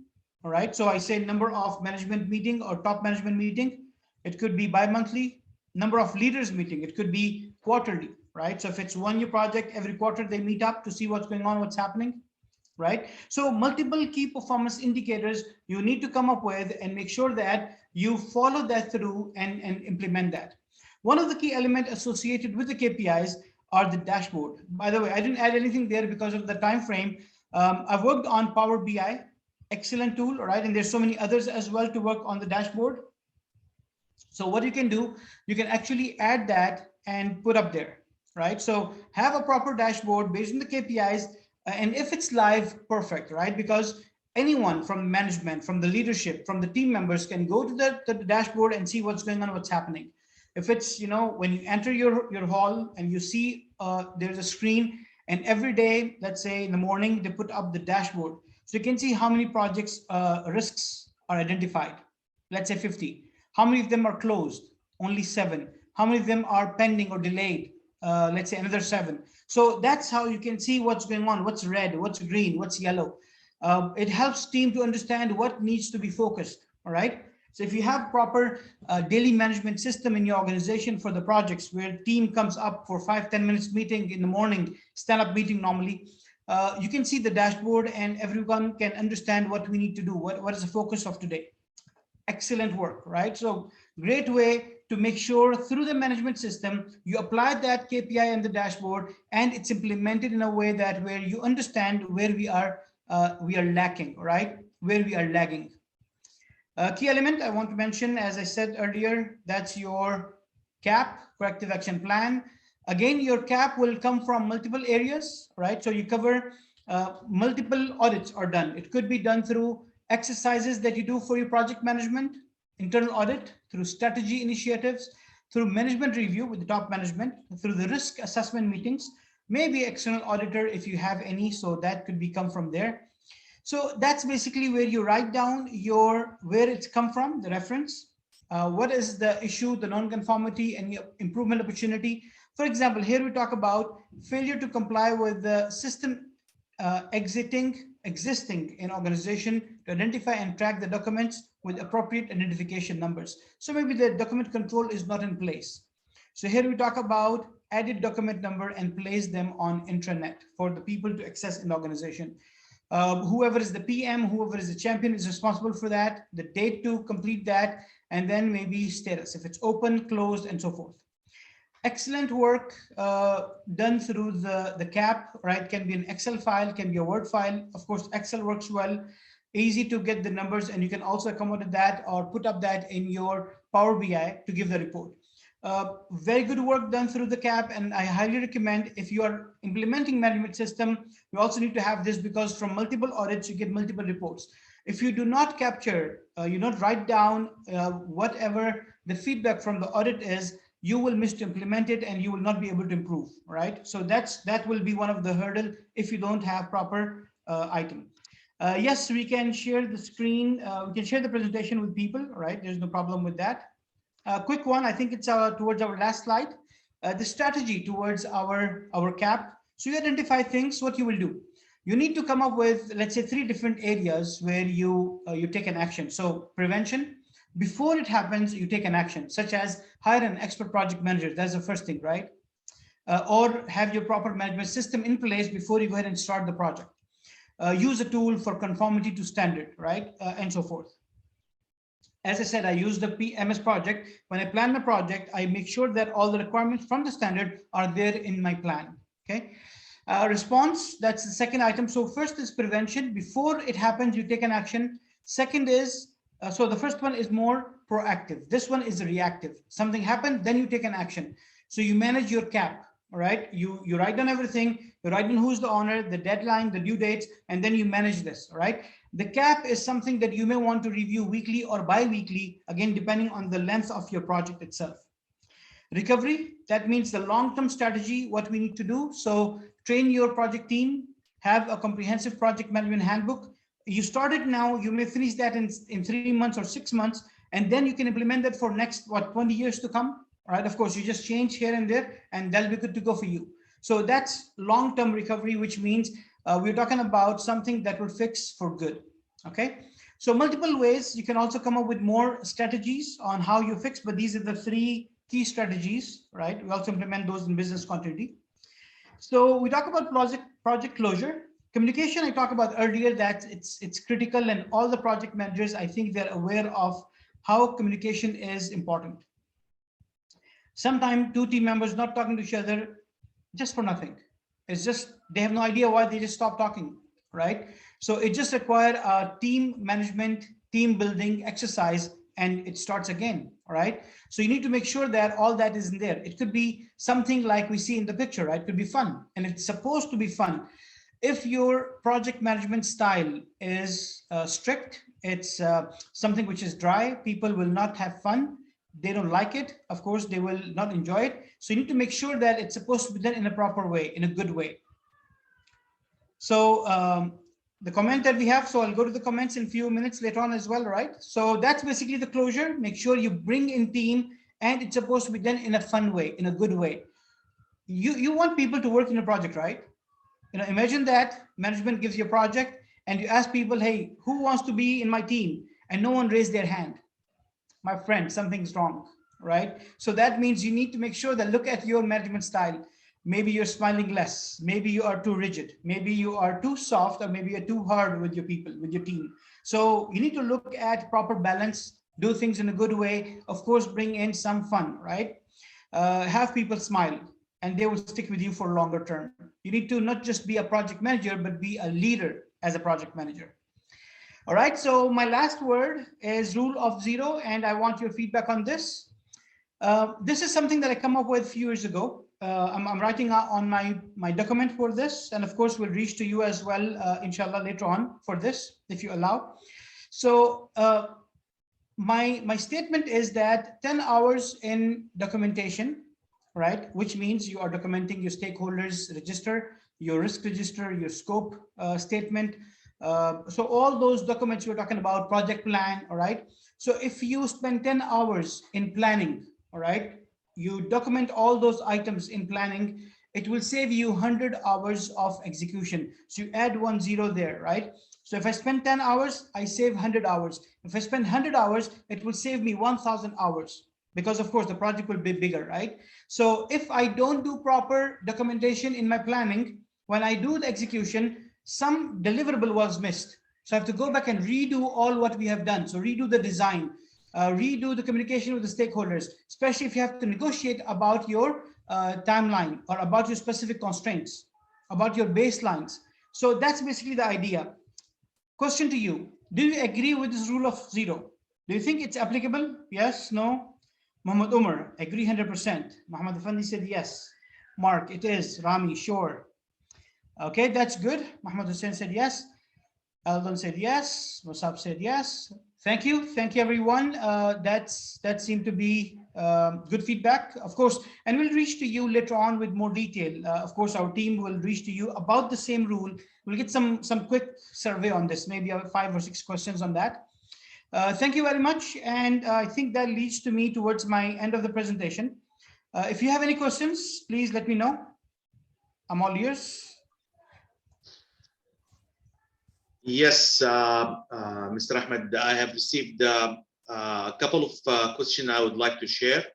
all right? So I say number of management meeting or top management meeting, it could be bi-monthly. Number of leaders meeting, it could be quarterly, right? So if it's 1-year project, every quarter they meet up to see what's going on, what's happening, right? So multiple key performance indicators you need to come up with and make sure that you follow that through and implement that. One of the key elements associated with the KPIs are the dashboard. By the way, I didn't add anything there because of the time frame. I've worked on Power BI, excellent tool, all right? And there's so many others as well to work on the dashboard. So what you can do, you can actually add that and put up there, right? So have a proper dashboard based on the KPIs, and if it's live, perfect, right? Because anyone from management, from the leadership, from the team members can go to the dashboard and see what's going on, what's happening. If it's, when you enter your hall and you see there's a screen, and every day, let's say in the morning, they put up the dashboard. So you can see how many projects risks are identified. Let's say 50. How many of them are closed? Only 7. How many of them are pending or delayed? Let's say another 7. So that's how you can see what's going on, what's red, what's green, what's yellow. It helps team to understand what needs to be focused. All right. So if you have proper daily management system in your organization for the projects, where team comes up for 5-10 minutes meeting in the morning, stand-up meeting normally, you can see the dashboard and everyone can understand what we need to do. What is the focus of today? Excellent work, right? So great way to make sure through the management system, you apply that KPI in the dashboard, and it's implemented in a way that where you understand where we are lacking, right? Where we are lagging. Key element I want to mention, as I said earlier, that's your CAP, corrective action plan. Again, your CAP will come from multiple areas, right? So you cover multiple audits are done. It could be done through exercises that you do for your project management, internal audit, through strategy initiatives, through management review with the top management, through the risk assessment meetings, maybe external auditor if you have any, so that could be come from there. So that's basically where you write down where it's come from, the reference, what is the issue, the non-conformity, and improvement opportunity. For example, here we talk about failure to comply with the system existing in organization to identify and track the documents with appropriate identification numbers. So maybe the document control is not in place. So here we talk about added document number and place them on intranet for the people to access in the organization. Whoever is the PM, whoever is the champion is responsible for that, the date to complete that, and then maybe status, if it's open, closed, and so forth. Excellent work done through the CAP, right? Can be an Excel file, can be a Word file. Of course, Excel works well, easy to get the numbers, and you can also accommodate that or put up that in your Power BI to give the report. Very good work done through the CAP, and I highly recommend if you are implementing management system, you also need to have this, because from multiple audits, you get multiple reports. If you do not capture, you not write down whatever the feedback from the audit is, you will miss to implement it and you will not be able to improve, right? So that will be one of the hurdle if you don't have proper item. Yes, we can share the screen. We can share the presentation with people, right? There's no problem with that. Quick one, I think it's towards our last slide, the strategy towards our CAP. So you identify things, what you will do. You need to come up with, let's say, 3 different areas where you take an action. So prevention, before it happens, you take an action, such as hire an expert project manager. That's the first thing, right? Or have your proper management system in place before you go ahead and start the project. Use a tool for conformity to standard, right? And so forth. As I said, I use the PMS project. When I plan the project, I make sure that all the requirements from the standard are there in my plan, okay? Response, that's the second item. So first is prevention. Before it happens, you take an action. Second is, so the first one is more proactive. This one is reactive. Something happened, then you take an action. So you manage your CAP, all right? You write down everything. You write down who's the owner, the deadline, the due dates, and then you manage this, all right? The CAP is something that you may want to review weekly or bi-weekly, again, depending on the length of your project itself. Recovery, that means the long-term strategy, what we need to do. So train your project team, have a comprehensive project management handbook. You started now, you may finish that in 3 months or 6 months, and then you can implement that for next, 20 years to come, right? Of course, you just change here and there, and that'll be good to go for you. So that's long-term recovery, which means we're talking about something that will fix for good, okay? So multiple ways, you can also come up with more strategies on how you fix, but these are the 3 key strategies, right? We also implement those in business continuity. So we talk about project closure. Communication, I talked about earlier that it's critical, and all the project managers, I think they're aware of how communication is important. Sometimes 2 team members not talking to each other just for nothing. It's just, they have no idea why they just stop talking, right? So it just requires a team management, team building exercise, and it starts again, all right? So you need to make sure that all that is in there. It could be something like we see in the picture, right? It could be fun, and it's supposed to be fun. If your project management style is strict, it's something which is dry, people will not have fun. they don't like it, of course, they will not enjoy it. So you need to make sure that it's supposed to be done in a proper way, in a good way. So the comment that we have, so I'll go to the comments in a few minutes later on as well, right? So that's basically the closure. Make sure you bring in team, and it's supposed to be done in a fun way, in a good way. You want people to work in a project, right? Imagine that management gives you a project and you ask people, hey, who wants to be in my team? And no one raised their hand. My friend, something's wrong, right? So that means you need to make sure that look at your management style. Maybe you're smiling less. Maybe you are too rigid. Maybe you are too soft, or maybe you're too hard with your people, with your team. So you need to look at proper balance, do things in a good way. Of course, bring in some fun, right? Have people smile, and they will stick with you for longer term. You need to not just be a project manager, but be a leader as a project manager. All right, so my last word is rule of zero, and I want your feedback on this. This is something that I come up with a few years ago. I'm writing on my document for this, and of course we'll reach to you as well, inshallah, later on for this, if you allow. So my statement is that 10 hours in documentation, right? Which means you are documenting your stakeholders register, your risk register, your scope statement. So all those documents you're talking about, project plan, all right? So if you spend 10 hours in planning, all right, you document all those items in planning, it will save you 100 hours of execution. So you add 10 there, right? So if I spend 10 hours, I save 100 hours. If I spend 100 hours, it will save me 1,000 hours, because of course the project will be bigger, right? So if I don't do proper documentation in my planning, when I do the execution, some deliverable was missed. So I have to go back and redo all what we have done. So redo the design, redo the communication with the stakeholders, especially if you have to negotiate about your timeline or about your specific constraints, about your baselines. So that's basically the idea. Question to you, do you agree with this rule of zero? Do you think it's applicable? Yes, no? Muhammad Umar, agree 100%. Muhammad Afandi said yes. Mark, it is. Rami, sure. Okay, that's good. Muhammad Hussein said yes. Eldon said yes. Musab said yes. Thank you. Thank you, everyone. That seemed to be good feedback, of course. And we'll reach to you later on with more detail. Of course, our team will reach to you about the same rule. We'll get some quick survey on this, maybe 5 or 6 questions on that. Thank you very much. And I think that leads to me towards my end of the presentation. If you have any questions, please let me know. I'm all ears. Yes, Mr. Ahmed, I have received a couple of questions I would like to share.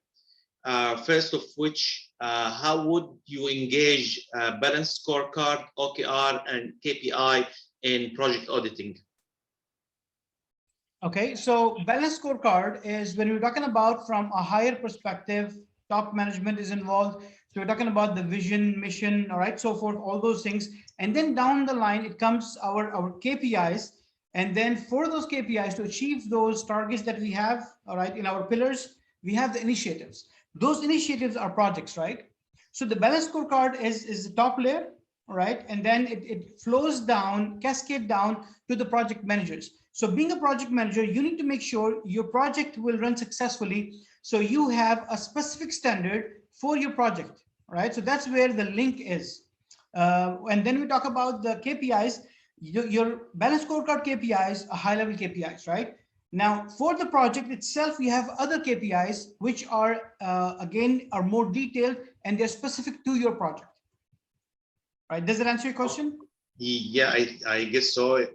First of which, how would you engage balanced scorecard, OKR, and KPI in project auditing? Okay, so balanced scorecard is when we're talking about from a higher perspective, top management is involved. So we're talking about the vision, mission, all right, so forth, all those things. And then down the line, it comes our KPIs. And then for those KPIs to achieve those targets that we have, all right, in our pillars, we have the initiatives. Those initiatives are projects, right? So the balanced scorecard is the top layer, all right? And then it flows down, cascade down to the project managers. So being a project manager, you need to make sure your project will run successfully. So you have a specific standard for your project, right? So that's where the link is. And then we talk about the KPIs, your balanced scorecard KPIs are high level KPIs, right? Now for the project itself, we have other KPIs, which are again, are more detailed and they're specific to your project. Right, does that answer your question? Yeah, I guess so. If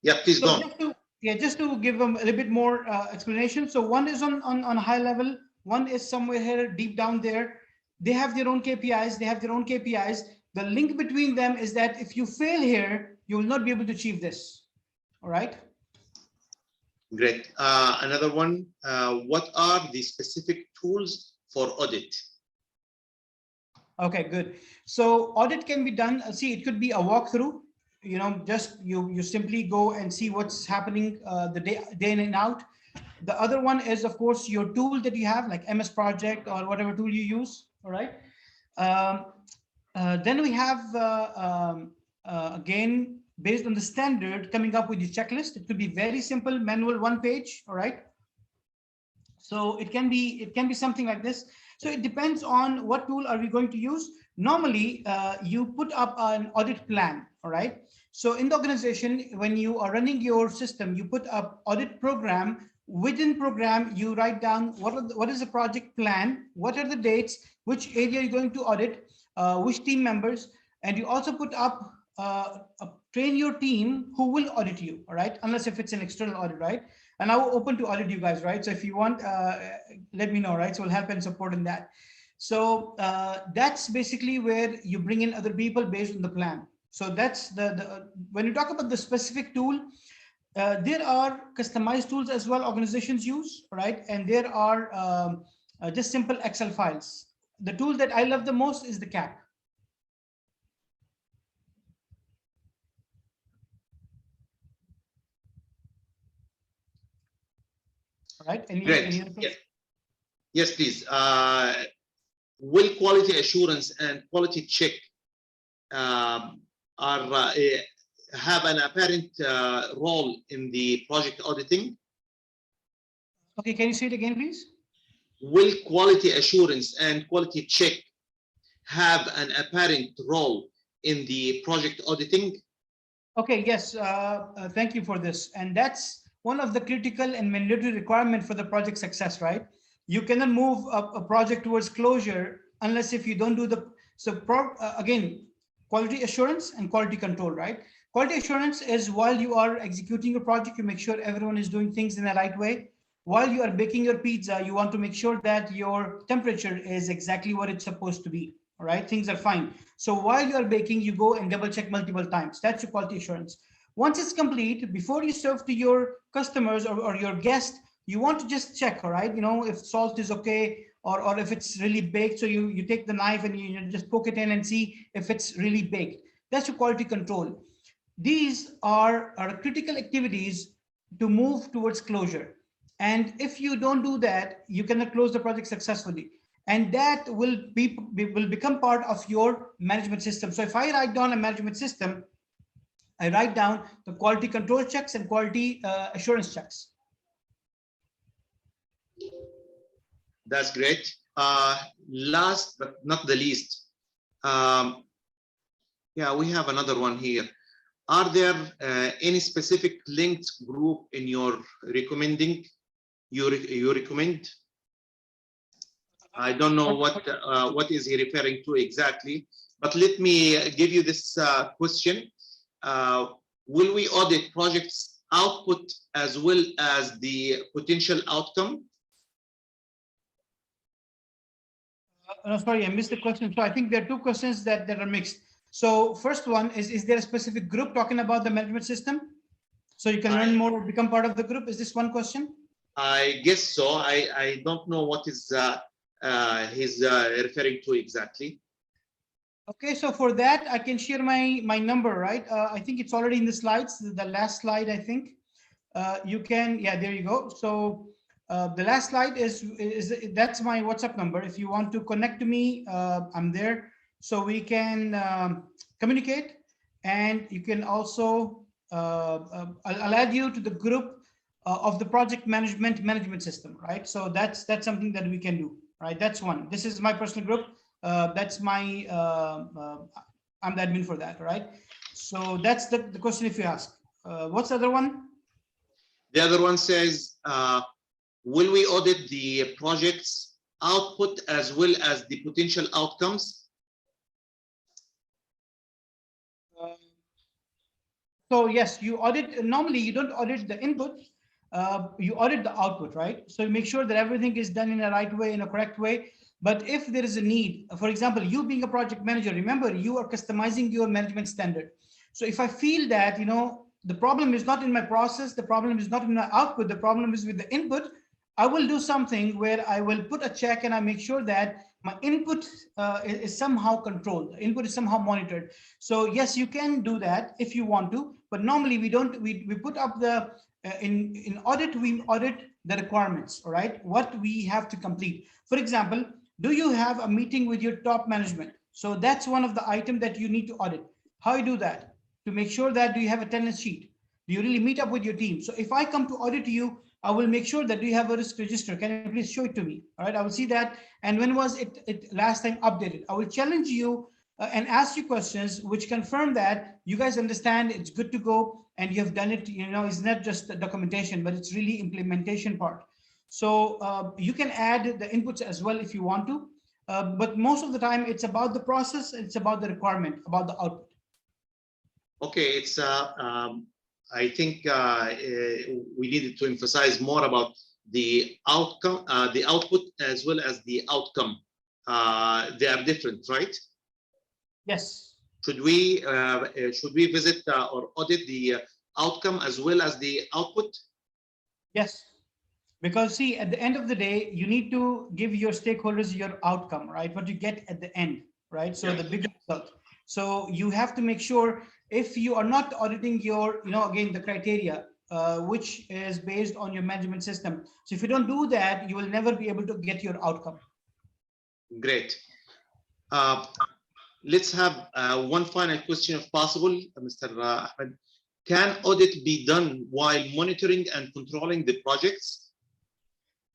yeah, please so go on. Just to give them a little bit more explanation. So one is on high level, one is somewhere here deep down there. They have their own KPIs, they have their own KPIs. The link between them is that if you fail here, you will not be able to achieve this. All right. Great. Another one, what are the specific tools for audit? Okay, good. So audit can be done. See, it could be a walkthrough. You know, just you simply go and see what's happening the day in and out. The other one is, of course, your tool that you have, like MS Project or whatever tool you use. All right. Then we have again, based on the standard, coming up with your checklist. It could be very simple, manual, 1 page. All right. So it can be something like this. So it depends on what tool are we going to use. Normally, you put up an audit plan, all right? So in the organization, when you are running your system, you put up audit program. Within program, you write down what is the project plan, what are the dates, which area you're going to audit, which team members, and you also put up train your team who will audit you, all right? Unless if it's an external audit, right? And now we're open to audit you guys, right? So if you want, let me know, right? So we'll help and support in that. So that's basically where you bring in other people based on the plan. So that's the when you talk about the specific tool, there are customized tools as well organizations use, right? And there are just simple Excel files. The tool that I love the most is the CAP. Right? Great. Yes, please. Will quality assurance and quality check have an apparent role in the project auditing? Okay, can you say it again, please? Will quality assurance and quality check have an apparent role in the project auditing? Okay, yes, thank you for this. And that's one of the critical and mandatory requirement for the project success, right? You cannot move a project towards closure unless if you don't do the, again, quality assurance and quality control, right? Quality assurance is while you are executing your project, you make sure everyone is doing things in the right way. While you are baking your pizza, you want to make sure that your temperature is exactly what it's supposed to be. All right, things are fine. So while you are baking, you go and double check multiple times. That's your quality assurance. Once it's complete, before you serve to your customers or your guest, you want to just check, all right, you know, if salt is okay, or if it's really baked. So you take the knife and you just poke it in and see if it's really baked. That's your quality control. These are critical activities to move towards closure. And if you don't do that, you cannot close the project successfully. And that will become part of your management system. So if I write down a management system, I write down the quality control checks and quality assurance checks. That's great. Last but not the least, yeah, we have another one here. Are there any specific linked group in your recommending? You recommend? I don't know what is he referring to exactly, but let me give you this question. Will we audit projects output as well as the potential outcome? No, sorry, I missed the question. So I think there are two questions that are mixed. So first one is there a specific group talking about the management system? So you can learn more or become part of the group? Is this one question? I guess so. I don't know what is he's referring to exactly. Okay, so for that, I can share my number, right? I think it's already in the slides, the last slide, I think. You can, yeah, there you go. So the last slide is that's my WhatsApp number. If you want to connect to me, I'm there. So we can communicate, and you can also, I'll add you to the group of the project management system, right? So that's something that we can do, right? That's one. This is my personal group. That's my, I'm the admin for that, right? So that's the question if you ask. What's the other one? The other one says, will we audit the project's output as well as the potential outcomes? So yes, you audit. Normally, you don't audit the input. You audit the output, right? So you make sure that everything is done in a right way, in a correct way. But if there is a need, for example, you being a project manager, remember you are customizing your management standard. So if I feel that, you know, the problem is not in my process, the problem is not in my output, the problem is with the input, I will do something where I will put a check and I make sure that my input is somehow controlled, the input is somehow monitored. So yes, you can do that if you want to, but normally we don't, we put up the, in audit, we audit the requirements, all right? What we have to complete. For example, do you have a meeting with your top management? So that's one of the items that you need to audit. How you do that? To make sure that do you have attendance sheet? Do you really meet up with your team? So if I come to audit you, I will make sure that you have a risk register. Can you please show it to me? All right, I will see that. And when was it last time updated? I will challenge you and ask you questions which confirm that you guys understand it's good to go and you have done it. You know, it's not just the documentation, but it's really implementation part. So you can add the inputs as well if you want to. But most of the time, it's about the process, it's about the requirement, about the output. Okay, it's I think we needed to emphasize more about the outcome, the output as well as the outcome. They are different, right? Yes. Should we visit or audit the outcome as well as the output? Yes. Because see, at the end of the day, you need to give your stakeholders your outcome, right? What you get at the end, right? So the bigger result. So you have to make sure if you are not auditing your, again, the criteria, which is based on your management system. So if you don't do that, you will never be able to get your outcome. Great. Let's have one final question if possible, Mr. Ahmed. Can audit be done while monitoring and controlling the projects?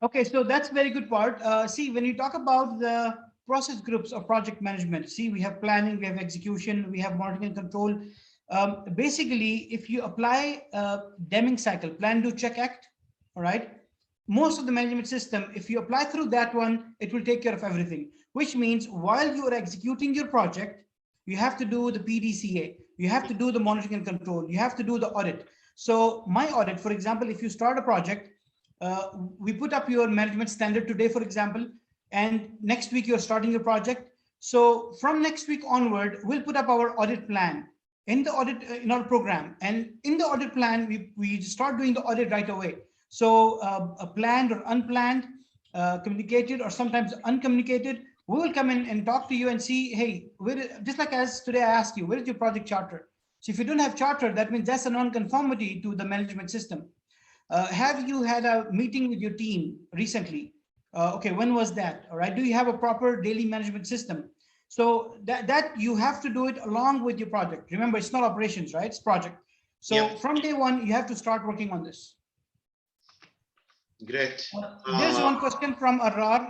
Okay, so that's a very good part. See, when you talk about the process groups of project management, see, we have planning, we have execution, we have monitoring and control. Basically, if you apply Deming cycle, plan, do, check, act, all right, most of the management system, if you apply through that one, it will take care of everything, which means while you are executing your project, you have to do the PDCA, you have to do the monitoring and control, you have to do the audit. So my audit, for example, if you start a project, we put up your management standard today, for example, and next week you're starting your project. So from next week onward, we'll put up our audit plan in the audit in our program. And in the audit plan, we start doing the audit right away. So a planned or unplanned, communicated or sometimes uncommunicated, we will come in and talk to you and see, hey, just like as today I asked you, where is your project charter? So if you don't have charter, that means that's a non-conformity to the management system. Have you had a meeting with your team recently? Okay, when was that? All right, do you have a proper daily management system? So that you have to do it along with your project. Remember, it's not operations, right? It's project. So from day one, you have to start working on this. Great. There's one question from Arar.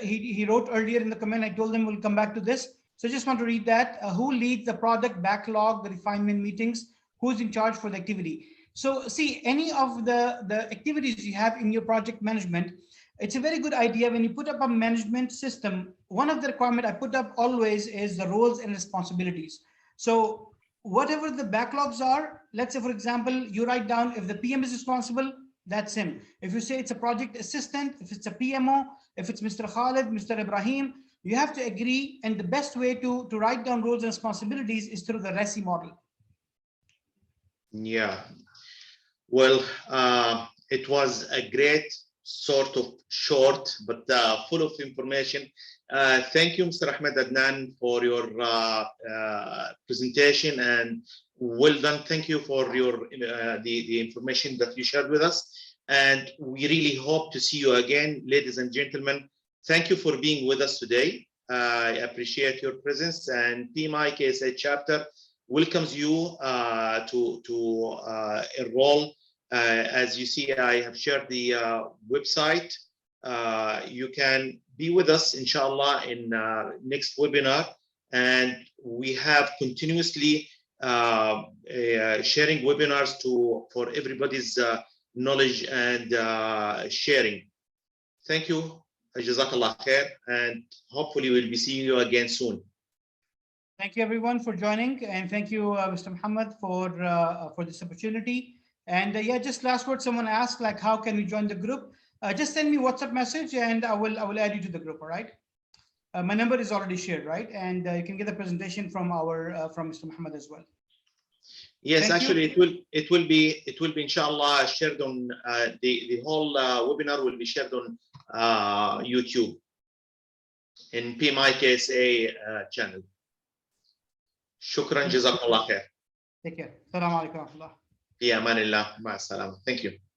He wrote earlier in the comment. I told him we'll come back to this. So I just want to read that. Who leads the product backlog, the refinement meetings? Who's in charge for the activity? So see, any of the activities you have in your project management, it's a very good idea when you put up a management system. One of the requirements I put up always is the roles and responsibilities. So whatever the backlogs are, let's say, for example, you write down if the PM is responsible, that's him. If you say it's a project assistant, if it's a PMO, if it's Mr. Khalid, Mr. Ibrahim, you have to agree. And the best way to write down roles and responsibilities is through the RESI model. Yeah. Well, it was a great sort of short, but full of information. Thank you, Mr. Ahmed Adnan, for your presentation, and well done. Thank you for your the information that you shared with us. And we really hope to see you again, ladies and gentlemen. Thank you for being with us today. I appreciate your presence, and PMI KSA chapter welcomes you to enroll. As you see, I have shared the website. You can be with us, inshallah, in next webinar. And we have continuously sharing webinars for everybody's knowledge and sharing. Thank you. Jazakallah khair, and hopefully we'll be seeing you again soon. Thank you everyone for joining, and thank you, Mr. Muhammad, for this opportunity. And yeah, just last word. Someone asked, like, how can we join the group? Just send me WhatsApp message, and I will add you to the group. All right. My number is already shared, right? And you can get the presentation from from Mr. Muhammad as well. Yes, actually, it will be inshallah shared on the whole webinar will be shared on YouTube in PMI KSA channel. Shukran, jazakallah khair. Take care. Assalamu alaikum. Ya amanillah, ma salam. Thank you.